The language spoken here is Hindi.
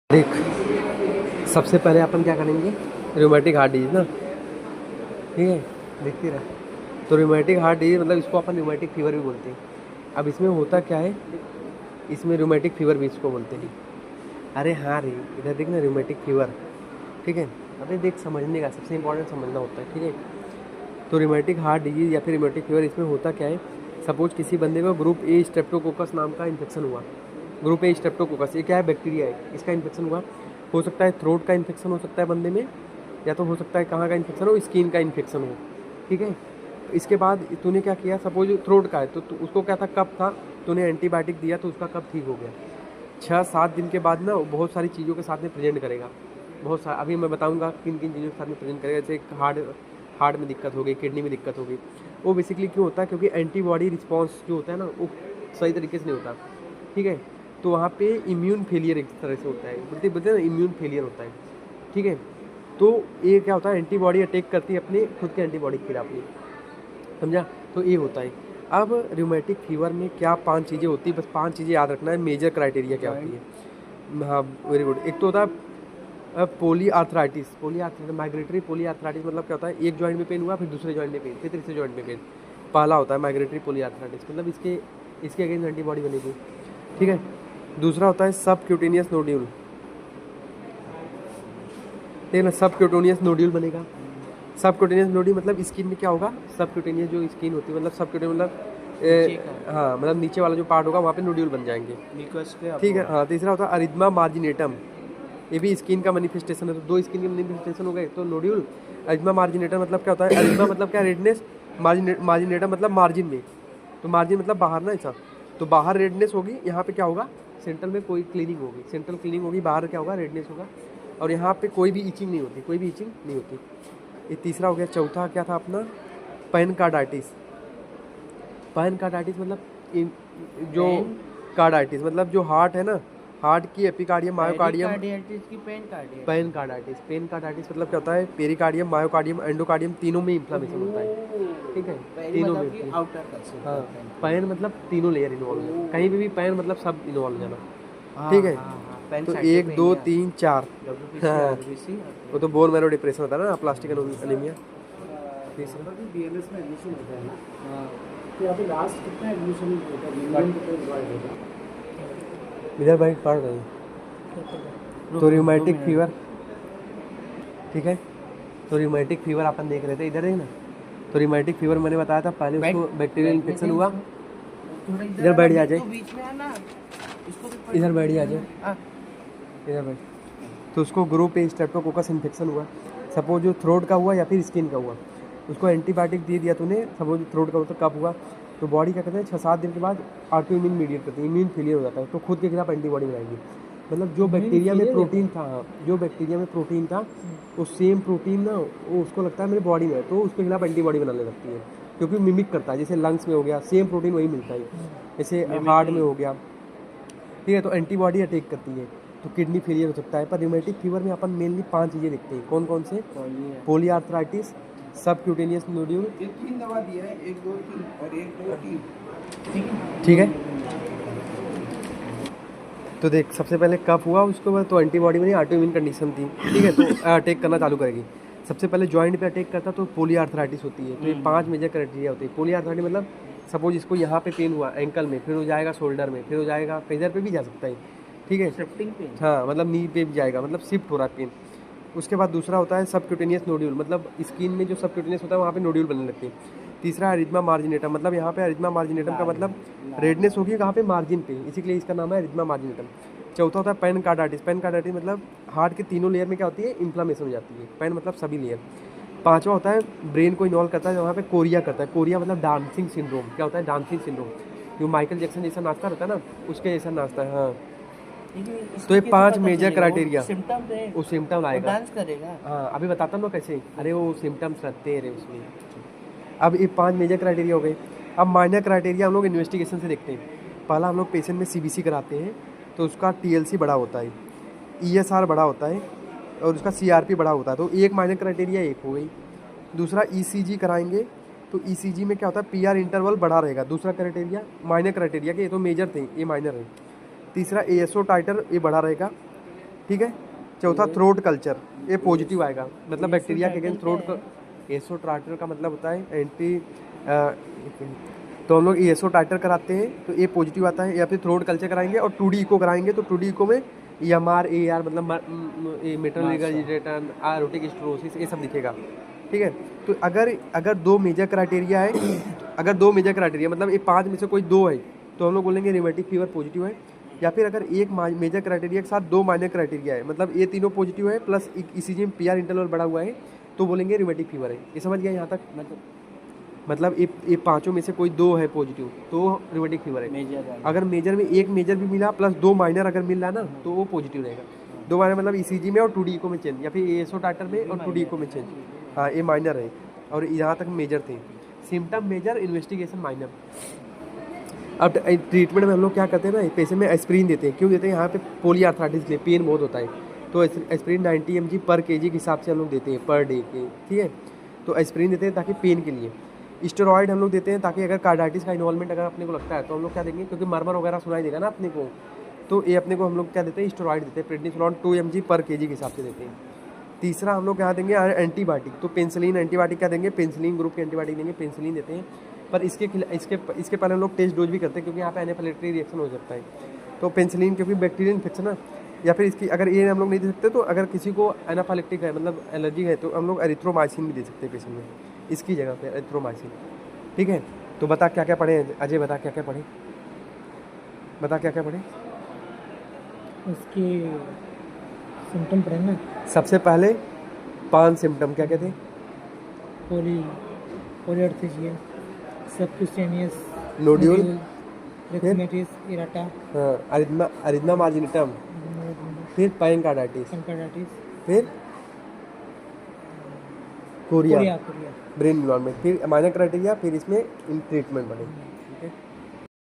देख, सबसे पहले अपन क्या करेंगे, रूमेटिक हार्ट डिजीज ना, ठीक है, देखते रह। तो रूमेटिक हार्ट डिजीज मतलब इसको अपन रूमेटिक फीवर भी बोलते हैं। अब इसमें होता क्या है, इसमें रूमेटिक फीवर भी इसको बोलते हैं। अरे हाँ रे, इधर देख ना, रूमेटिक फीवर, ठीक है। अबे देख, समझने का सबसे इंपॉर्टेंट समझना होता है, ठीक है। तो रूमेटिक हार्ट डिजीज या फिर रूमेटिक फीवर, इसमें होता क्या है, सपोज किसी बंदे को ग्रुप ए स्ट्रेप्टोकोकस नाम का इन्फेक्शन हुआ। ग्रुप ए स्ट्रेप्टोकोकस ये क्या है, बैक्टीरिया है, इसका इन्फेक्शन हुआ। हो सकता है थ्रोट का इन्फेक्शन हो सकता है बंदे में, या तो हो सकता है कहाँ का इन्फेक्शन हो, स्किन का इन्फेक्शन हो, ठीक है। इसके बाद तूने क्या किया, सपोज थ्रोट का है तो उसको क्या था, कफ था, तूने एंटीबायोटिक दिया तो उसका कफ ठीक हो गया। 6-7 दिन के बाद ना बहुत सारी चीज़ों के साथ में प्रेजेंट करेगा, बहुत सारा। अभी मैं बताऊंगा किन किन चीज़ों के साथ में प्रेजेंट करेगा। जैसे हार्ट में दिक्कत हो गई, किडनी में दिक्कत हो गई। वो बेसिकली क्यों होता है, क्योंकि एंटीबॉडी रिस्पॉन्स जो होता है ना, वो सही तरीके से नहीं होता, ठीक है। तो वहाँ पे इम्यून फेलियर एक तरह से होता है, बोलते हैं ना, इम्यून फेलियर होता है, ठीक है। तो ये क्या होता है, एंटीबॉडी अटैक करती है अपने खुद के एंटीबॉडी के खिलाफ में, समझा। तो ये होता है। अब रूमेटिक फीवर में क्या 5 चीज़ें होती है, बस 5 चीज़ें याद रखना है, मेजर क्राइटेरिया क्या होती है। हाँ, वेरी गुड। एक तो होता है पोली आर्थराइटिस माइग्रेटरी पोली आर्थराइटिस। मतलब क्या होता है, एक जॉइंट में पेन हुआ, फिर दूसरे जॉइंट में पेन, फिर तीसरे जॉइंट में पेन। पहला होता है माइग्रेटरी पोली आर्थराइटिस, मतलब इसके अगेंस्ट एंटीबॉडी बनेगी, ठीक है। दूसरा होता है सब क्यूटेनियस नोड्यूल, ठीक है ना, सब क्यूटेनियस नोड्यूल बनेगा। सब क्यूटेनियस नोड्यूल मतलब स्किन में क्या होगा, सब क्यूटेनियस जो स्किन होती है, मतलब सब क्यूटेनियस मतलब हाँ, मतलब नीचे वाला जो पार्ट होगा वहाँ पे नोड्यूल बन जाएंगे, ठीक है। हाँ, तीसरा होता है अरिथमा मार्जिनेटम, ये भी स्किन का मैनिफेस्टेशन है। तो 2 स्किन के मैनिफेस्टेशन हो गए, तो नोड्यूल। अरिथमा मार्जिनेटम मतलब क्या होता है, अरिथमा मतलब क्या, रेडनेस, मार्जिनेटम मतलब मार्जिन में, तो मार्जिन मतलब बाहर ना, ऐसा। तो बाहर रेडनेस होगी, यहाँ पे क्या होगा, सेंट्रल में कोई क्लीनिंग होगी, सेंट्रल क्लीनिंग होगी, बाहर क्या होगा, रेडनेस होगा। और यहाँ पे कोई भी इचिंग नहीं होती, कोई भी इचिंग नहीं होती। ये तीसरा हो गया। चौथा क्या था अपना, पैनकार्डाइटिस। पैनकार्डाइटिस मतलब जो कार्डाइटिस मतलब जो हार्ट है ना, हार्ट की एपिकार्डियम मायोकार्डियम। पेनकार्डाइटिस मतलब क्या होता है, पेरिकार्डियम मायोकार्डियम एंडोकार्डियम तीनों में इन्फ्लामेशन होता है, ठीक है, तीनों में। हाँ, पैन मतलब तीनों लेयर इन्वॉल्व है, कहीं भी पैन मतलब सब इन्वॉल्व हो जाना, ठीक है। तो 1 2 3 4, हाँ, वो तो बोन मैरो डिप्रेशन होता है ना, प्लास्टिक एनीमिया। इधर भाई पढ़ रही। तो रूमेटिक फीवर, ठीक है। तो रूमेटिक फीवर अपन देख रहे थे, इधर है ना। तो रूमेटिक फीवर मैंने बताया था पहले, उसको बैक्टीरियल इन्फेक्शन हुआ। इधर बैठ जा जाए, इधर बैठ जा जाए, इधर बैठ। तो उसको ग्रुप ए स्ट्रेप्टोकोकस इन्फेक्शन हुआ। सपोज जो थ्रोट का हुआ या फिर स्किन का हुआ, उसको एंटीबायोटिक दे दिया तूने। सपोज थ्रोट का हो तो कब हुआ, तो बॉडी क्या करते हैं, 6-7 दिन के बाद ऑटो इम्यून मीडिएट करती है, इम्यून फेलियर हो जाता है, तो खुद के खिलाफ एंटीबॉडी बनाएगी। मतलब जो बैक्टीरिया में प्रोटीन था, जो बैक्टीरिया में प्रोटीन था, वो सेम प्रोटीन ना, वो उसको लगता है मेरी बॉडी में है, तो उसके खिलाफ एंटीबॉडी बनाने लगती है, क्योंकि मिमिक करता है। जैसे लंग्स में हो गया, सेम प्रोटीन वही मिलता है, जैसे हार्ट में हो गया, ठीक है। तो एंटीबॉडी अटैक करती है, तो किडनी फेलियर हो सकता है। पर रूमेटिक फीवर में अपन मेनली 5 चीज़ें देखते हैं, कौन कौन से, पोलीआर्थराइटिस, सब क्यूटेनियस नोड्यूल, 3 दवा दिया है, 1 2 3 और 1 2 3, ठीक है। तो देख, सबसे पहले कफ हुआ, उसके बाद तो एंटीबॉडी बनी, ऑटो इम्यून कंडीशन थी, ठीक है, तो अटैक करना चालू करेगी। सबसे पहले जॉइंट पे अटैक करता तो पोलीआर्थराइटिस होती है। तो ये 5 मेजर क्राइटेरिया होती है। पोलीआर्थराइटिस मतलब सपोज इसको यहाँ पे पेन हुआ एंकल में, फिर हो जाएगा शोल्डर में, फिर हो जाएगा कहीं पे भी जा सकता है, ठीक है। शिफ्टिंग पेन, हाँ, मतलब नी पे भी जाएगा, मतलब शिफ्ट हो रहा है पेन। उसके बाद दूसरा होता है सबक्यूटेनियस नोड्यूल, मतलब स्किन में जो सबक्यूटेनियस होता है वहाँ पे नोड्यूल बनने लगते हैं। तीसरा अरिथमा मार्जिनेटम, मतलब यहाँ पे अरिथमा मार्जिनेटम का मतलब रेडनेस होगी कहाँ पे, मार्जिन पे, इसी के लिए इसका नाम है अरिथमा मार्जिनेटम। चौथा होता है पैनकार्डाइटिस। पैनकार्डाइटिस मतलब हार्ट के तीनों लेयर में क्या होती है, इन्फ्लामेशन हो जाती है, पैन मतलब सभी लेयर। पांचवा होता है ब्रेन को इन्वॉल्व करता है, वहाँ पे कोरिया करता है। कोरिया मतलब डांसिंग सिंड्रोम। क्या होता है, डांसिंग सिंड्रोम, जो माइकल जैक्सन जैसा नाचता रहता है ना, उसके जैसा नाचता है, हाँ। तो ये 5 मेजर क्राइटेरिया, वो सिम्टम आएगा, डांस करेगा। हाँ, अभी बताता हूँ ना कैसे। अरे वो सिम्टम्स रहते हैं उसमें। अब ये 5 मेजर क्राइटेरिया हो गए। अब माइनर क्राइटेरिया हम लोग इन्वेस्टिगेशन से देखते हैं। पहला हम लोग पेशेंट में सीबीसी कराते हैं, तो उसका टीएलसी बड़ा होता है, ईएसआर बड़ा होता है, और उसका सीआरपी बड़ा होता है। तो एक माइनर क्राइटेरिया एक हो गई। दूसरा ईसीजी कराएंगे, तो ईसीजी में क्या होता है, पीआर इंटरवल बड़ा रहेगा। दूसरा क्राइटेरिया माइनर क्राइटेरिया के, ये तो मेजर थे, ये माइनर है। तीसरा एएसओ टाइटर ये बड़ा रहेगा। ठीक है। चौथा थ्रोट कल्चर, ये पॉजिटिव आएगा, मतलब बैक्टीरिया के अगेंस्ट थ्रोट का। एसो टाइटर का मतलब होता है एंटी, तो हम लोग एसो टाइटर कराते हैं तो ये पॉजिटिव आता है, या फिर थ्रोट कल्चर कराएंगे और 2D इको कराएंगे तो 2D इको में EMR AR मतलब मेटल रिगर्जिटेशन, एरोटिक स्टोरोसिस, ये सब दिखेगा, ठीक है। तो अगर दो मेजर क्राइटेरिया है, अगर दो मेजर क्राइटेरिया मतलब ये 5 में से कोई 2 है तो हम लोग बोलेंगे रिमेटिक फीवर पॉजिटिव है। या फिर अगर एक मेजर क्राइटेरिया के साथ 2 माइनर क्राइटेरिया है, मतलब ये तीनों पॉजिटिव है प्लस ECG में PR इंटरवल बढ़ा हुआ है, तो बोलेंगे रिमेटिक फीवर है। ये समझ गया यहाँ तक? मतलब ये पांचों में से कोई 2 है पॉजिटिव तो रिमेटिक फीवर है। अगर मेजर में एक मेजर भी मिला प्लस 2 माइनर अगर मिल रहा है ना तो वो पॉजिटिव रहेगा। 2 माइनर मतलब ECG में और 2D इको में चेंज, या फिर एसो टाइटर में और 2D इको में चेंज। हाँ, ये माइनर है और यहाँ तक मेजर थे। Symptom major, investigation minor. अब ट्रीटमेंट में हम लोग क्या करते हैं ना, पेशेंट में एस्प्रिन देते हैं। क्यों देते हैं? यहाँ पे पोलीआर्थराइटिस के लिए पेन बहुत होता है, तो एस्प्रिन 90 mg पर kg के हिसाब से हम लोग देते हैं पर डे के, ठीक है। तो एस्प्रिन देते हैं ताकि पेन के लिए। स्टेरॉइड हम लोग देते हैं ताकि अगर कार्डाइटिस का इन्वॉल्वमेंट अगर अपने को लगता है तो हम लोग क्या देंगे, क्योंकि मरमर वगैरह सुनाई देगा ना अपने को, तो ये अपने को हम लोग क्या देते हैं, स्टेरॉइड देते हैं, प्रेडनिसोलोन 2 mg पर kg के हिसाब से देते हैं। तीसरा हम लोग क्या देंगे, एंटीबायोटिक, तो पेंसिलिन एंटीबायोटिक क्या देंगे, पेंसिलिन ग्रुप के एंटीबायोटिक देंगे, पेंसिलिन देते हैं। पर इसके पहले हम लोग टेस्ट डोज भी करते हैं क्योंकि यहाँ पे एनाफिलेक्टरी रिएक्शन हो सकता है। तो पेंसिलिन क्योंकि बैक्टीरियल इन्फेक्शन है, या फिर इसकी अगर ये हम लोग नहीं दे सकते तो अगर किसी को एनाफिलेक्टिक है मतलब एलर्जी है तो हम लोग एरिथ्रोमाइसिन भी दे सकते हैं पेशेंट में, इसकी जगह पे एरिथ्रोमाइसिन, ठीक है। तो बता क्या क्या पढ़े अजय, बता क्या क्या पढ़े, बता क्या क्या पढ़े। उसके सिम्टम पढ़े ना, सबसे पहले 5 सिम्टम क्या क्या थे? पोलीआर्थीजिया, सबक्यूटेनियस नोड्यूल, रेक्मेटिस इराटा, अरिथमा मार्जिनिटम, फिर पैनकार्डाइटिस, फिर कोरिया ब्रेन इन्वॉल्वमेंट, फिर माइनर क्राइटेरिया, फिर इसमें इन ट्रीटमेंट बने।